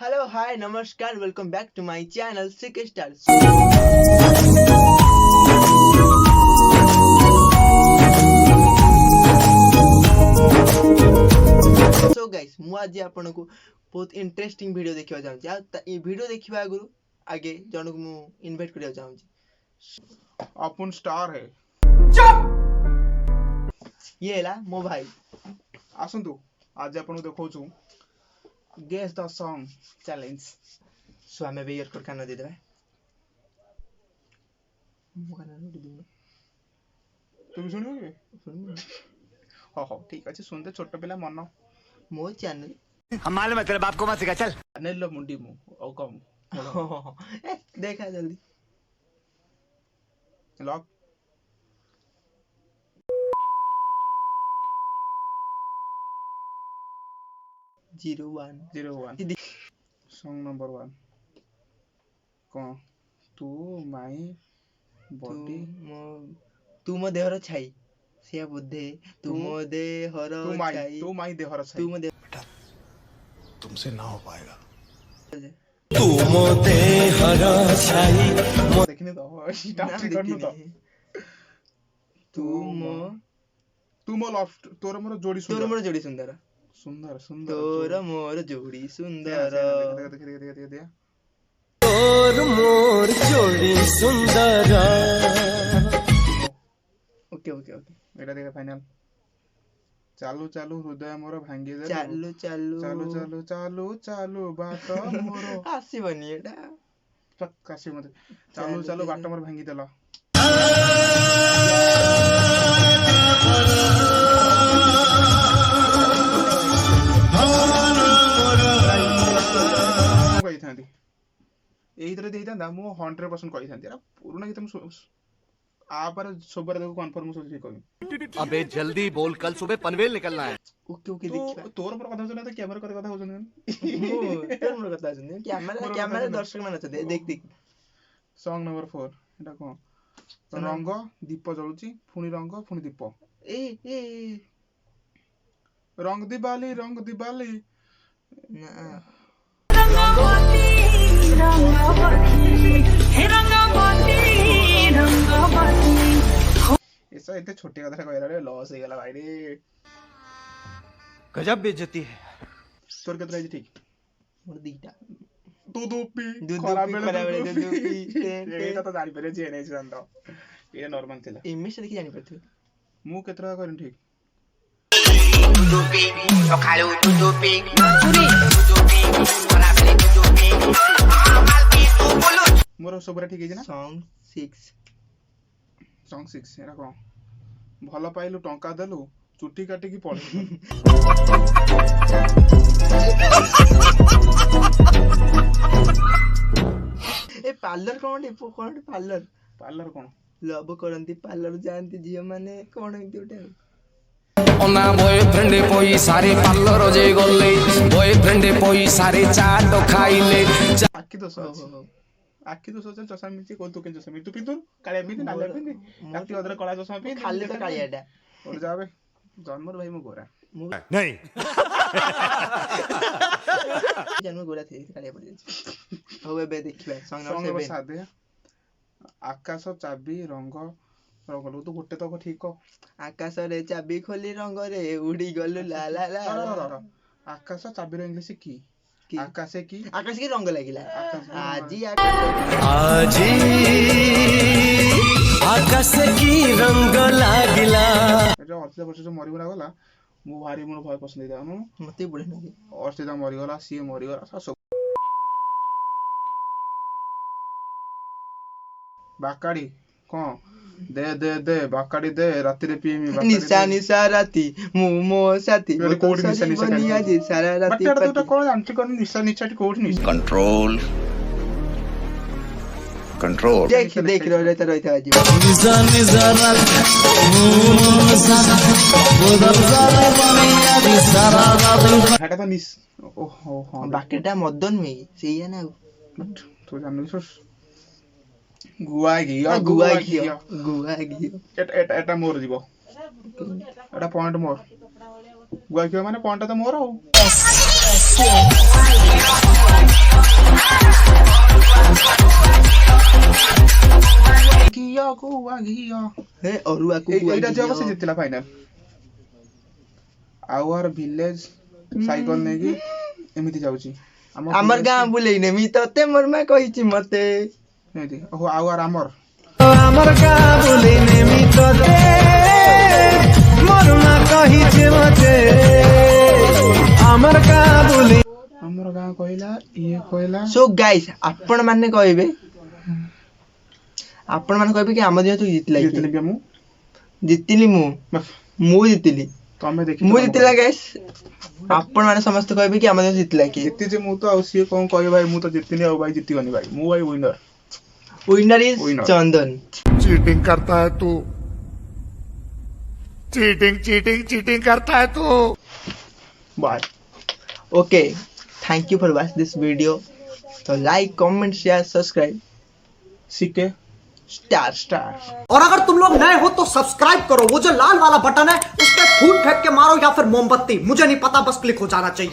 Hello hi नमस्कार welcome back to my channel sick star. So guys मु आज आपन को बहुत इंटरेस्टिंग वीडियो देखिबा चाहूची। आ ई वीडियो देखिबा आगु आगे जन को मु इनवाइट करिया चाहूची। अपन स्टार है ये हैला मो भाई आसंतु आज आपन देखौछु गेस द सॉन्ग चैलेंज। सो हमें भी इयरकॉर्ड कान दे देबे मो कान दे देबे तुम सुनियो के सुन हो ठीक अछि सुनते छोट पिला मन मो चैनल हम मालूम है तेरे बाप को मत सिखा चल चैनल लो मुंडी मु औ कम देखा जल्दी लॉक 01 सॉन्ग नंबर 1 कौन तू माई बॉडी तू मो देहर छाई सिया बुद्धे तू मो देहर छाई तू माई देहर छाई तू मो बेटा तुमसे ना हो पाएगा तू मो देहर छाई देखने दो स्टार्ट करनु तो तू मो लव तोर मोर जोड़ी सुंदर सुंदर सुंदर तोर मोर जोड़ी सुंदर देख तोर मोर जोड़ी सुंदर। ओके ओके ओके एटा देख फाइनल चालू चालू हृदय मोर भांगी दे चालू चालू चालू चालू चालू चालू बाट मोर आसीबनी एटा काशी मते चालू चालू बाट मोर भांगी देला मु 100% कही था पुराना गीत आ पर सोबर देखो कंफर्म सोच कहि अबे जल्दी बोल कल सुबह पनवेल निकलना है। ओके ओके देखिबा तोर पर कथा सुना तो कैमरा करे कथा होजन मो तोर मोर कथा सुन कैमरा दर्शक मान देख देख सॉन्ग नंबर 4 एटा कोन रंग दीप जळुची फुनी रंग फुनी दीप ए रंग दिवाली ना ऐसा इतने छोटे कथा कहला रे लॉस हे गला भाई रे गजब बेइज्जती है। तोर केतरा है ठीक मोर दीटा तू दूपी खराब बेले दूपी एटा तो जानि परे जे नै जानतो ये नॉर्मल थिला इमेज देखि जानि पड़थे मु केतरा करिन ठीक दूपी तो खालू तू दूपी चुरी दूपी खराब बेले दूपी माल की तू बोलो मोर सबरा ठीक है ना सॉन्ग 6 एरा को भलो पाइलु टंका देलु चुट्टी काटी की पड़े ए पार्लर कोन पार्लर कोन लव करंती पार्लर जानती जियो माने कोन एंती उठे ओना बॉयफ्रेंड पोई सारे पार्लर जे गले बॉयफ्रेंड पोई सारे चाट खाइले आखि तो सोचल चश्मा मिची कोन तू के चश्मा तू पितु काले पितु नाले पितु राती अदर कला चश्मा पितु खाली तो कालियाडा और जाबे जन्मर भाई मो गोरा नहीं जन्म गोरा थे कालिया पड़ जाय होबे बे देखिबा सॉन्ग नंबर 7 आकाश चाबी रंग रंगलु तू गोटे तो ठीक को आकाश रे चाबी खोली रंग रे उड़ी गलु ला ला ला आकाश चाबी रो इंग्लिश की आकाश की रंग लागिला आजी आकाश की रंग लागिला जो अर्चिता वर्ष जो मरि गला मु भारी मोर भय पसंद दिया मते बुढे नगे अर्चिता मरि गला सी मरि गला सब बाकाडी कोन दे दे दे बाकाडी दे राती रे पीमी बाकाडी निशा राती मो साथी कोड निशा बनिया जी सारा राती बट तो कोन जानती कोन निशा कोड निशा कंट्रोल देख रो रे त रहता जी हटा तो निस ओहो हां बाकीटा मदन में सेया ना तो जानू गुआ घियो एटा मोर जीवो एटा पॉइंट मोर गुआ घियो माने पॉइंट तो मोर हो हे अरुआ ଏଇଟା ଯିବ ସେ ଜିତିଲା ଫାଇନାଲ। ଆୱାର ଭିଲେଜ ସାଇକେଲ ନେଇକି ଏମିତି ଯାଉଛି ଆମର ଗାଁ ବୁଲେଇ ନେମି ତତେ ମୋର ମା କହିଛି ମତେ ଏମିତି। ଓହୋ ଆୱାର ଆମର আমার গা বলে নেমি তোতে মোর মা কহিছে মতে আমার গা বলে ଆମର ଗାଁ କହିଲା ଇଏ କହିଲା। ସୋ ଗାଇସ୍ ଆପଣ ମାନେ କହିବେ କି ଆମ ଦିନ ତୁ ଜିତିଲା କି? ଜିତିଲି ବି ମୁଁ ଜିତିଲି ମୁଁ ଜିତିଲି ତମେ ଦେଖି ମୁଁ ଜିତିଲା ଗାଇସ୍। ଆପଣ ମାନେ ସମସ୍ତେ କହିବେ କି ଆମ ଦିନ ଜିତିଲା କି? ଜିତିଛି ମୁଁ ତ ଆଉ ସିଏ କଣ କହିବ ଭାଇ ମୁଁ ତ ଜିତିନି ଆଉ ଭାଇ ଜିତିବନି ଭାଇ ମୁଁ ଭାଇ winner. Winner is Chandan. Cheating करता है तू, चीटिंग चीटिंग चीटिंग करता है तू। Bye. Okay thank you for watch this video. तो like comment share subscribe CK star star. और अगर तुम लोग नए हो तो सब्सक्राइब करो, वो जो लाल वाला बटन है उस पर फूट फेंक के मारो या फिर मोमबत्ती, मुझे नहीं पता, बस क्लिक हो जाना चाहिए।